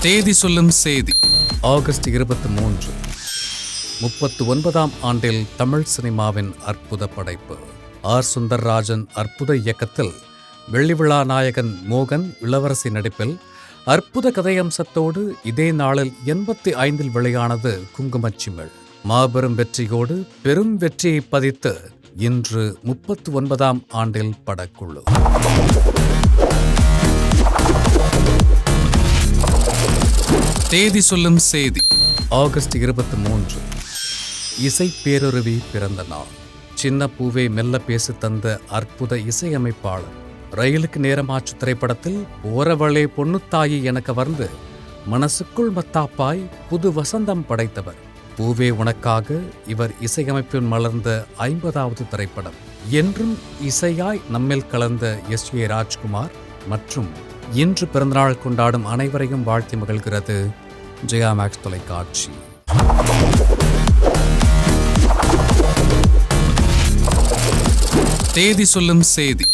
தேதி சொல்லும் செய்தி ஆகஸ்ட் 23. 39ஆம் ஆண்டில் தமிழ் சினிமாவின் அற்புத படைப்பு. ஆர். சுந்தர்ராஜன் அற்புத இயக்கத்தில் வெள்ளி விழா நாயகன் மோகன் இளவரசி நடிப்பில் அற்புத கதையம்சத்தோடு இதே நாளில் 85 வெளியானது குங்குமச்சிமிழ். மாபெரும் வெற்றியோடு பெரும் வெற்றியை பதித்து இன்று 39ஆம் ஆண்டில் படக்குழு. தேதி சொல்லும் செய்தி ஆகஸ்ட் 23. இசை பேரருவி பிறந்த நாள். சின்ன பூவே மெல்ல பேசு தந்த அற்புத இசையமைப்பாளர். ரயிலுக்கு நேரமாச்சு திரைப்படத்தில் போறவளே பொண்ணுத்தாயி என கவர்ந்து மனசுக்குள் மத்தாப்பாய் புது வசந்தம் படைத்தவர். பூவே உனக்காக இவர் இசையமைப்பில் மலர்ந்த 50வது திரைப்படம். என்றும் இசையாய் நம்மில் கலந்த S.A. ராஜ்குமார் மற்றும் இன்று பிறந்தநாள் கொண்டாடும் அனைவரையும் வாழ்த்தி மகிழ்கிறது ஜெயா மேக்ஸ் தொலைக்காட்சி. தேதி சொல்லும் செய்தி